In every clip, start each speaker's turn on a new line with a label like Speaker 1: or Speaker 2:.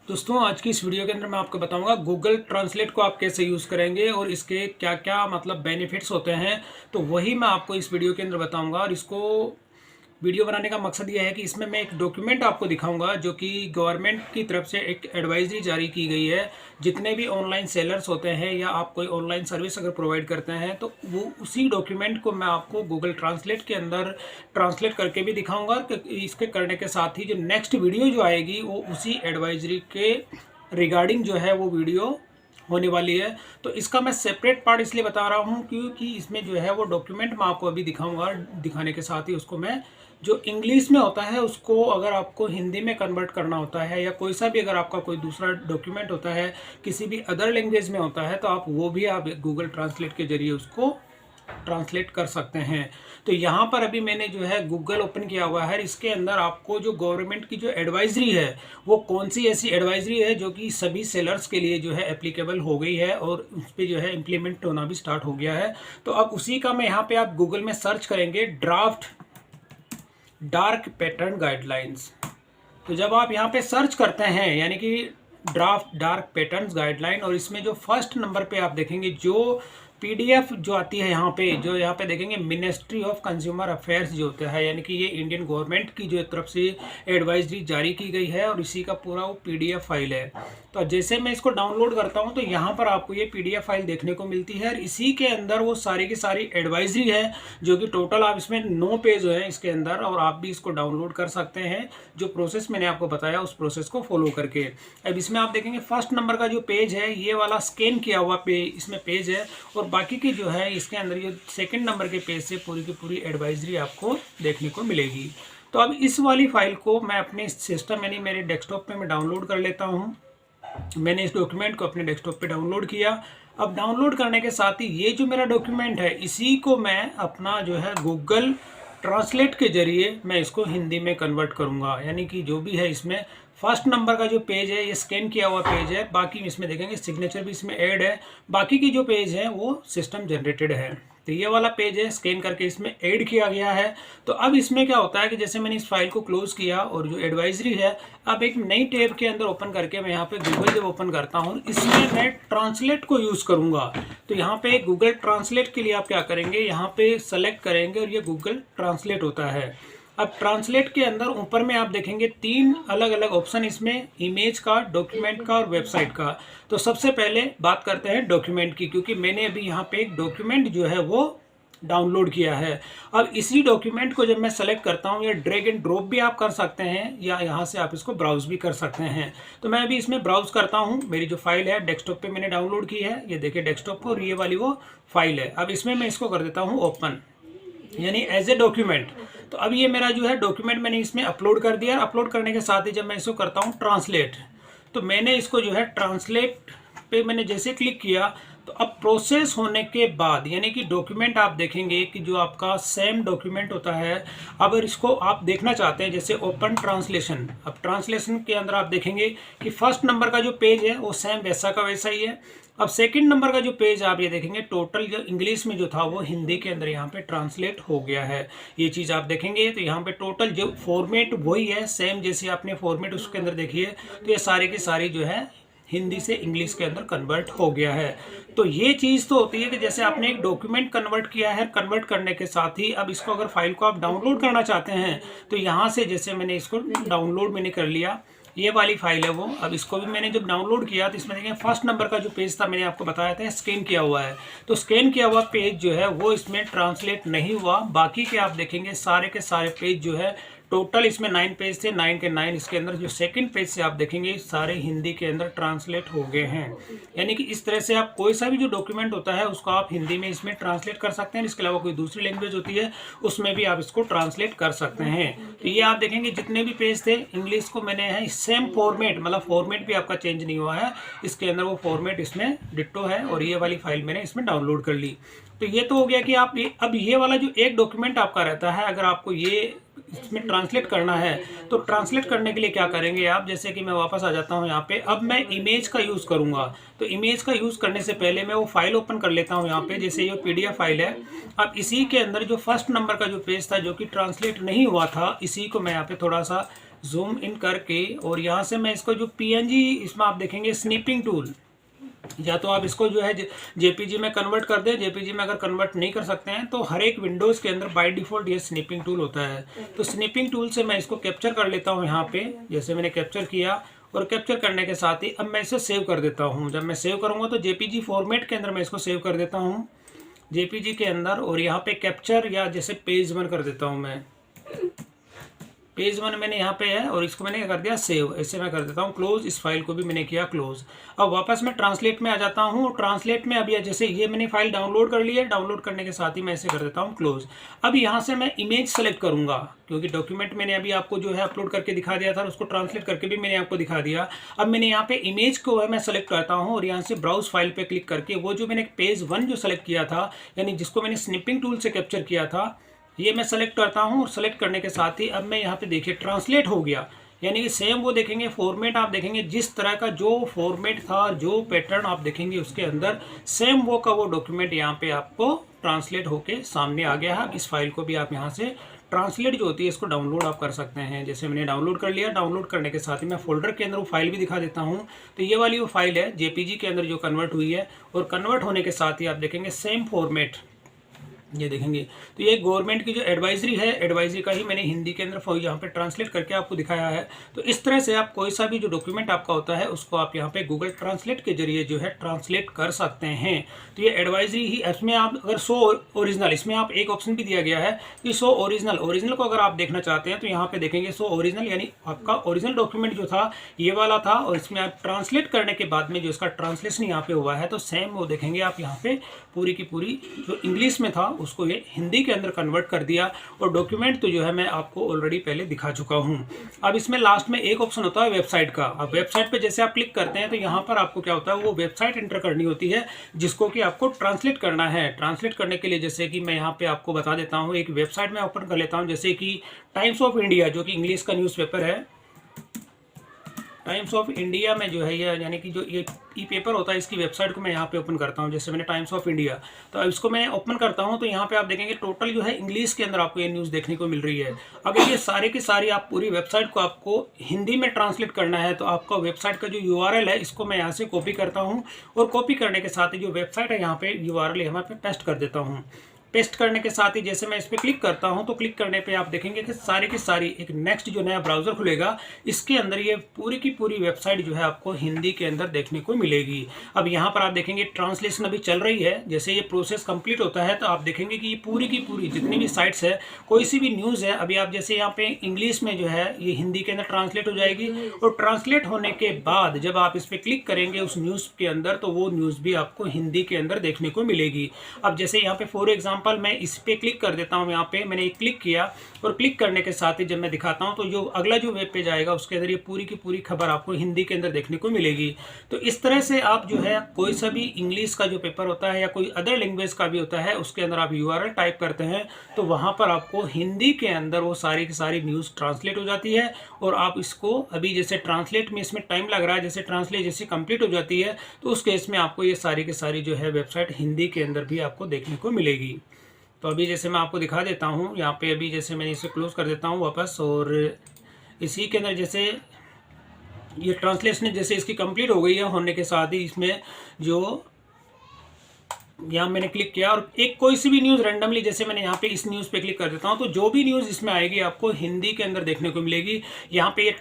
Speaker 1: दोस्तों आज की इस वीडियो के अंदर मैं आपको बताऊंगा गूगल ट्रांसलेट को आप कैसे यूज़ करेंगे और इसके क्या क्या मतलब बेनिफिट्स होते हैं। तो वही मैं आपको इस वीडियो के अंदर बताऊंगा। और इसको वीडियो बनाने का मकसद ये है कि इसमें मैं एक डॉक्यूमेंट आपको दिखाऊंगा जो कि गवर्नमेंट की तरफ से एक एडवाइजरी जारी की गई है। जितने भी ऑनलाइन सेलर्स होते हैं या आप कोई ऑनलाइन सर्विस अगर प्रोवाइड करते हैं तो वो उसी डॉक्यूमेंट को मैं आपको गूगल ट्रांसलेट के अंदर ट्रांसलेट करके भी दिखाऊंगा। इसके करने के साथ ही जो नेक्स्ट वीडियो जो आएगी वो उसी एडवाइजरी के रिगार्डिंग जो है वो वीडियो होने वाली है। तो इसका मैं सेपरेट पार्ट इसलिए बता रहा हूँ क्योंकि इसमें जो है वो डॉक्यूमेंट मैं आपको अभी दिखाऊंगा। दिखाने के साथ ही उसको मैं जो इंग्लिश में होता है उसको अगर आपको हिंदी में कन्वर्ट करना होता है या कोई सा भी अगर आपका कोई दूसरा डॉक्यूमेंट होता है किसी भी अदर लैंग्वेज में होता है तो आप वो भी आप गूगल ट्रांसलेट के जरिए उसको ट्रांसलेट कर सकते हैं। तो यहाँ पर अभी मैंने जो है गूगल ओपन किया हुआ है। इसके अंदर आपको जो गवर्नमेंट की जो एडवाइजरी है वो कौन सी ऐसी एडवाइजरी है जो कि सभी सेलर्स के लिए जो है एप्लीकेबल हो गई है और उस पर जो है इम्प्लीमेंट होना भी स्टार्ट हो गया है। तो अब उसी का मैं यहाँ पे आप गूगल में सर्च करेंगे ड्राफ्ट डार्क पैटर्न गाइडलाइंस। तो जब आप यहाँ पे सर्च करते हैं यानी कि ड्राफ्ट डार्क पैटर्न्स गाइडलाइन और इसमें जो फर्स्ट नंबर पे आप देखेंगे जो पीडीएफ जो आती है यहाँ पे देखेंगे मिनिस्ट्री ऑफ कंज्यूमर अफेयर्स जो होता है यानी कि ये इंडियन गवर्नमेंट की जो तरफ से एडवाइजरी जारी की गई है और इसी का पूरा वो पीडीएफ फाइल है। तो जैसे मैं इसको डाउनलोड करता हूँ तो यहाँ पर आपको ये पीडीएफ फाइल देखने को मिलती है और इसी के अंदर वो सारी की सारी एडवाइजरी है जो कि टोटल आप इसमें 9 पेज है इसके अंदर और आप भी इसको डाउनलोड कर सकते हैं जो प्रोसेस मैंने आपको बताया उस प्रोसेस को फॉलो करके। अब इसमें आप देखेंगे फर्स्ट नंबर का जो पेज है ये वाला स्कैन किया हुआ इसमें पेज है और बाकी की जो है इसके अंदर ये सेकंड नंबर के पेज से पूरी की पूरी एडवाइजरी आपको देखने को मिलेगी। तो अब इस वाली फाइल को मैं अपने सिस्टम यानी मेरे डेस्कटॉप पे मैं डाउनलोड कर लेता हूँ। मैंने इस डॉक्यूमेंट को अपने डेस्कटॉप पे डाउनलोड किया। अब डाउनलोड करने के साथ ही ये जो मेरा डॉक्यूमेंट है इसी को मैं अपना जो है गूगल ट्रांसलेट के जरिए मैं इसको हिंदी में कन्वर्ट करूँगा। यानी कि जो भी है इसमें फर्स्ट नंबर का जो पेज है ये स्कैन किया हुआ पेज है, बाकी इसमें देखेंगे सिग्नेचर भी इसमें ऐड है, बाकी की जो पेज है वो सिस्टम जनरेटेड है। तो ये वाला पेज है स्कैन करके इसमें ऐड किया गया है। तो अब इसमें क्या होता है कि जैसे मैंने इस फाइल को क्लोज किया और जो एडवाइजरी है अब एक नई टैब के अंदर ओपन करके मैं यहाँ पे गूगल जब ओपन करता हूँ इसमें मैं ट्रांसलेट को यूज़ करूँगा। तो यहाँ पे गूगल ट्रांसलेट के लिए आप क्या करेंगे यहाँ पे सेलेक्ट करेंगे और ये गूगल ट्रांसलेट होता है। अब ट्रांसलेट के अंदर ऊपर में आप देखेंगे 3 अलग अलग ऑप्शन इसमें इमेज का, डॉक्यूमेंट का और वेबसाइट का। तो सबसे पहले बात करते हैं डॉक्यूमेंट की क्योंकि मैंने अभी यहाँ पे एक डॉक्यूमेंट जो है वो डाउनलोड किया है। अब इसी डॉक्यूमेंट को जब मैं सेलेक्ट करता हूँ या ड्रैग एंड ड्रॉप भी आप कर सकते हैं या यहाँ से आप इसको ब्राउज भी कर सकते हैं। तो मैं अभी इसमें ब्राउज करता हूँ। मेरी जो फाइल है डेस्कटॉप पे मैंने डाउनलोड की है, ये देखिए डेस्कटॉप पर और ये वाली वो फाइल है। अब इसमें मैं इसको कर देता हूँ ओपन यानी एज ए डॉक्यूमेंट। तो अब ये मेरा जो है डॉक्यूमेंट मैंने इसमें अपलोड कर दिया। अपलोड करने के साथ ही जब मैं इसको करता हूँ ट्रांसलेट तो मैंने इसको जो है ट्रांसलेट पे मैंने जैसे क्लिक किया तो अब प्रोसेस होने के बाद यानी कि डॉक्यूमेंट आप देखेंगे कि जो आपका सेम डॉक्यूमेंट होता है अगर इसको आप देखना चाहते हैं जैसे ओपन ट्रांसलेशन। अब ट्रांसलेशन के अंदर आप देखेंगे कि फर्स्ट नंबर का जो पेज है वो सेम वैसा का वैसा ही है। अब सेकंड नंबर का जो पेज आप ये देखेंगे टोटल जो इंग्लिश में जो था वो हिंदी के अंदर यहाँ पे ट्रांसलेट हो गया है। ये चीज़ आप देखेंगे तो यहाँ पे टोटल जो फॉर्मेट वही है सेम जैसे आपने फॉर्मेट उसके अंदर देखिए तो ये सारी की सारी जो है हिंदी से इंग्लिश के अंदर कन्वर्ट हो गया है। तो ये चीज़ तो होती है कि जैसे आपने एक डॉक्यूमेंट कन्वर्ट किया है, कन्वर्ट करने के साथ ही अब इसको अगर फाइल को आप डाउनलोड करना चाहते हैं तो यहाँ से जैसे मैंने इसको डाउनलोड मैंने कर लिया, ये वाली फाइल है वो। अब इसको भी मैंने जब डाउनलोड किया तो इसमें देखें फर्स्ट नंबर का जो पेज था मैंने आपको बताया था स्कैन किया हुआ है। तो स्कैन किया हुआ पेज जो है वो इसमें ट्रांसलेट नहीं हुआ। बाकी के आप देखेंगे सारे के सारे पेज जो है टोटल इसमें 9 पेज थे, 9 के 9 इसके अंदर जो सेकंड पेज से आप देखेंगे सारे हिंदी के अंदर ट्रांसलेट हो गए हैं। यानी कि इस तरह से आप कोई सा भी जो डॉक्यूमेंट होता है उसको आप हिंदी में इसमें ट्रांसलेट कर सकते हैं। इसके अलावा कोई दूसरी लैंग्वेज होती है उसमें भी आप इसको ट्रांसलेट कर सकते हैं। तो ये आप देखेंगे जितने भी पेज थे इंग्लिश को मैंने है सेम फॉर्मेट, मतलब फॉर्मेट भी आपका चेंज नहीं हुआ है, इसके अंदर वो फॉर्मेट इसमें डिट्टो है और ये वाली फाइल मैंने इसमें डाउनलोड कर ली। तो ये तो हो गया कि आप अब ये वाला जो एक डॉक्यूमेंट आपका रहता है अगर आपको ये इसमें ट्रांसलेट करना है तो ट्रांसलेट करने के लिए क्या करेंगे आप, जैसे कि मैं वापस आ जाता हूँ यहाँ पे। अब मैं इमेज का यूज़ करूँगा तो इमेज का यूज़ करने से पहले मैं वो फाइल ओपन कर लेता हूँ यहाँ पे। जैसे ये पीडीएफ फाइल है, अब इसी के अंदर जो फर्स्ट नंबर का जो पेज था जो कि ट्रांसलेट नहीं हुआ था इसी को मैं यहाँ पे थोड़ा सा जूम इन करके और यहाँ से मैं इसको जो पीएनजी, इसमें आप देखेंगे स्निपिंग टूल, या तो आप इसको जो है जेपीजी में कन्वर्ट कर दें। जेपीजी में अगर कन्वर्ट नहीं कर सकते हैं तो हर एक विंडोज़ के अंदर बाय डिफ़ॉल्ट ये स्निपिंग टूल होता है। तो स्निपिंग टूल से मैं इसको कैप्चर कर लेता हूँ यहाँ पे, जैसे मैंने कैप्चर किया और कैप्चर करने के साथ ही अब मैं इसे सेव कर देता हूँ। जब मैं सेव करूँगा तो जेपीजी फॉर्मेट के अंदर मैं इसको सेव कर देता हूँ जेपीजी के अंदर, और यहाँ पे कैप्चर या जैसे पेज 1 कर देता हूँ मैं। पेज 1 मैंने यहाँ पे है और इसको मैंने कर दिया सेव, ऐसे मैं कर देता हूँ क्लोज। इस फाइल को भी मैंने किया क्लोज। अब वापस मैं ट्रांसलेट में आ जाता हूँ। ट्रांसलेट में अभी जैसे ये मैंने फाइल डाउनलोड कर ली है, डाउनलोड करने के साथ ही मैं ऐसे कर देता हूँ क्लोज। अब यहाँ से मैं इमेज सेलेक्ट करूँगा, क्योंकि डॉक्यूमेंट मैंने अभी आपको जो है अपलोड करके दिखा दिया था, उसको ट्रांसलेट करके भी मैंने आपको दिखा दिया। अब मैंने यहाँ पे इमेज को है मैं सेलेक्ट करता हूँ और यहाँ से ब्राउज फाइल पे क्लिक करके वो जो मैंने पेज 1 जो सेलेक्ट किया था, यानी जिसको मैंने स्निपिंग टूल से कैप्चर किया था, ये मैं सेलेक्ट करता हूँ। और सेलेक्ट करने के साथ ही अब मैं यहाँ पे देखिए ट्रांसलेट हो गया, यानी कि सेम वो देखेंगे फॉर्मेट, आप देखेंगे जिस तरह का जो फॉर्मेट था, जो पैटर्न आप देखेंगे उसके अंदर, सेम वो का वो डॉक्यूमेंट यहाँ पे आपको ट्रांसलेट होके सामने आ गया है। इस फाइल को भी आप यहाँ से ट्रांसलेट जो होती है इसको डाउनलोड आप कर सकते हैं। जैसे मैंने डाउनलोड कर लिया, डाउनलोड करने के साथ ही मैं फोल्डर के अंदर वो फाइल भी दिखा देता हूँ। तो ये वाली वो फाइल है जेपीजी के अंदर जो कन्वर्ट हुई है, और कन्वर्ट होने के साथ ही आप देखेंगे सेम फॉर्मेट, ये देखेंगे। तो ये गवर्नमेंट की जो एडवाइजरी है, एडवाइजरी का ही मैंने हिंदी के अंदर यहाँ पे ट्रांसलेट करके आपको दिखाया है। तो इस तरह से आप कोई सा भी जो डॉक्यूमेंट आपका होता है उसको आप यहाँ पे गूगल ट्रांसलेट के जरिए जो है ट्रांसलेट कर सकते हैं। तो ये एडवाइजरी ही, इसमें आप अगर शो ओरिजिनल, इसमें आप एक ऑप्शन भी दिया गया है कि शो ओरिजिनल, ओरिजिनल को अगर आप देखना चाहते हैं तो यहाँ पे देखेंगे शो ओरिजिनल, यानी आपका ओरिजिनल डॉक्यूमेंट जो था ये वाला था, और इसमें आप ट्रांसलेट करने के बाद में जो इसका ट्रांसलेशन यहाँ पे हुआ है तो सेम वो देखेंगे आप यहाँ पे पूरी की पूरी जो इंग्लिश में था उसको ये हिंदी के अंदर कन्वर्ट कर दिया। और डॉक्यूमेंट तो जो है मैं आपको ऑलरेडी पहले दिखा चुका हूं। अब इसमें लास्ट में एक ऑप्शन होता है वेबसाइट का। अब वेबसाइट पे जैसे आप क्लिक करते हैं तो यहाँ पर आपको क्या होता है, वो वेबसाइट एंटर करनी होती है जिसको कि आपको ट्रांसलेट करना है। ट्रांसलेट करने के लिए जैसे कि मैं यहाँ पे आपको बता देता हूँ, एक वेबसाइट में ओपन कर लेता हूँ, जैसे कि टाइम्स ऑफ इंडिया, जो कि इंग्लिश का न्यूज़पेपर है। टाइम्स ऑफ इंडिया में जो है ये, यानी कि जो ये ई पेपर होता है, इसकी वेबसाइट को मैं यहाँ पे ओपन करता हूँ। जैसे मैंने टाइम्स ऑफ इंडिया, तो अब इसको मैं ओपन करता हूँ तो यहाँ पे आप देखेंगे टोटल जो है इंग्लिश के अंदर आपको ये न्यूज़ देखने को मिल रही है। अगर ये सारे की सारी आप पूरी वेबसाइट को आपको हिंदी में ट्रांसलेट करना है तो आपका वेबसाइट का जो URL है इसको मैं यहाँ से कॉपी करता हूँ, और कॉपी करने के साथ ही जो वेबसाइट है यहाँ पे URL यहाँ पे पेस्ट कर देता हूँ। पेस्ट करने के साथ ही जैसे मैं इस पर क्लिक करता हूं तो क्लिक करने पे आप देखेंगे कि सारी की सारी एक नेक्स्ट जो नया ब्राउज़र खुलेगा, इसके अंदर ये पूरी की पूरी वेबसाइट जो है आपको हिंदी के अंदर देखने को मिलेगी। अब यहाँ पर आप देखेंगे ट्रांसलेशन अभी चल रही है। जैसे ये प्रोसेस कंप्लीट होता है तो आप देखेंगे कि ये पूरी की पूरी जितनी भी साइट्स है, कोई सी भी न्यूज़ है, अभी आप जैसे यहाँ पे इंग्लिश में जो है ये हिंदी के अंदर ट्रांसलेट हो जाएगी, और ट्रांसलेट होने के बाद जब आप इस पर क्लिक करेंगे उस न्यूज़ के अंदर तो वो न्यूज़ भी आपको हिंदी के अंदर देखने को मिलेगी। अब जैसे यहाँ पे फॉर एग्जाम्पल मैं इस पे क्लिक कर देता हूँ, यहाँ पे मैंने एक क्लिक किया, और क्लिक करने के साथ ही जब मैं दिखाता हूँ तो जो अगला जो वेब पेज आएगा उसके अंदर ये पूरी की पूरी खबर आपको हिंदी के अंदर देखने को मिलेगी। तो इस तरह से आप जो है कोई सा भी इंग्लिश का जो पेपर होता है या कोई अदर लैंग्वेज का भी होता है, उसके अंदर आप URL टाइप करते हैं तो वहाँ पर आपको हिंदी के अंदर वो सारी की सारी न्यूज़ ट्रांसलेट हो जाती है। और आप इसको अभी जैसे ट्रांसलेट में इसमें टाइम लग रहा है, जैसे ट्रांसलेट जैसे कंप्लीट हो जाती है तो उस केस में आपको ये सारी की सारी जो है वेबसाइट हिंदी के अंदर भी आपको देखने को मिलेगी। तो अभी जैसे मैं आपको दिखा देता हूँ यहाँ पे, अभी जैसे मैंने इसे क्लोज कर देता हूँ वापस, और इसी के अंदर जैसे ये ट्रांसलेशन जैसे इसकी कंप्लीट हो गई है, होने के साथ ही इसमें जो यहाँ मैंने क्लिक किया और एक कोई सी भी न्यूज़ रैंडमली, जैसे मैंने यहाँ पे इस न्यूज़ पे क्लिक कर देता हूँ तो जो भी न्यूज़ इसमें आएगी आपको हिंदी के अंदर देखने को मिलेगी। यहाँ पे ये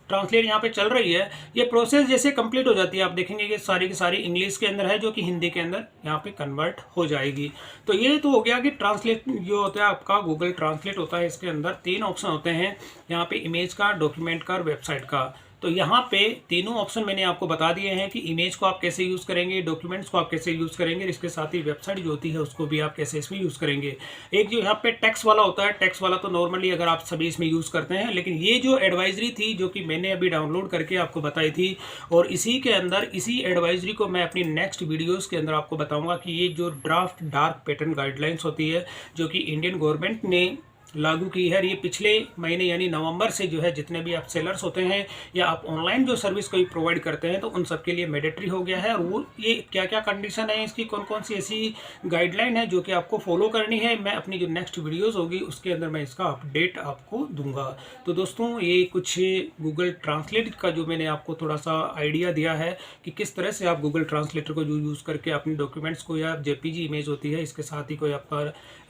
Speaker 1: ट्रांसलेट यहाँ पे चल रही है, ये प्रोसेस जैसे कंप्लीट हो जाती है आप देखेंगे कि सारी की सारी इंग्लिश के अंदर है जो कि हिंदी के अंदर यहाँ पे कन्वर्ट हो जाएगी। तो ये तो हो गया कि ट्रांसलेट जो होता है आपका गूगल ट्रांसलेट होता है, इसके अंदर 3 ऑप्शन होते हैं यहाँ पे, इमेज का, डॉक्यूमेंट का और वेबसाइट का। तो यहाँ पे तीनों ऑप्शन मैंने आपको बता दिए हैं कि इमेज को आप कैसे यूज़ करेंगे, डॉक्यूमेंट्स को आप कैसे यूज़ करेंगे, इसके साथ ही वेबसाइट जो होती है उसको भी आप कैसे इसमें यूज़ करेंगे। एक जो यहाँ पे टेक्स्ट वाला होता है, टेक्स्ट वाला तो नॉर्मली अगर आप सभी इसमें यूज़ करते हैं, लेकिन ये जो एडवाइजरी थी जो कि मैंने अभी डाउनलोड करके आपको बताई थी, और इसी के अंदर इसी एडवाइजरी को मैं अपनी नेक्स्ट वीडियोज़ के अंदर आपको बताऊँगा कि ये जो ड्राफ्ट डार्क पैटर्न गाइडलाइंस होती है जो कि इंडियन गवर्नमेंट ने लागू की है। ये पिछले महीने यानी नवंबर से जो है जितने भी आप सेलर्स होते हैं या आप ऑनलाइन जो सर्विस कोई प्रोवाइड करते हैं तो उन सब के लिए मैंडेटरी हो गया है। और वो ये क्या क्या कंडीशन है इसकी, कौन कौन सी ऐसी गाइडलाइन है जो कि आपको फॉलो करनी है, मैं अपनी जो नेक्स्ट वीडियोज़ होगी उसके अंदर मैं इसका अपडेट आपको दूंगा। तो दोस्तों ये कुछ गूगल ट्रांसलेट का जो मैंने आपको थोड़ा सा आइडिया दिया है कि किस तरह से आप गूगल ट्रांसलेटर को यूज़ करके अपने डॉक्यूमेंट्स को या जेपीजी इमेज होती है, इसके साथ ही कोई आपका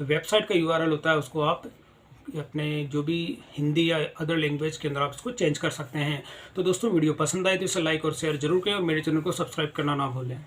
Speaker 1: वेबसाइट का यूआरएल होता है, उसको आप अपने जो भी हिंदी या अदर लैंग्वेज के अंदर आप इसको चेंज कर सकते हैं। तो दोस्तों वीडियो पसंद आए तो इसे लाइक और शेयर जरूर करें और मेरे चैनल को सब्सक्राइब करना ना भूलें।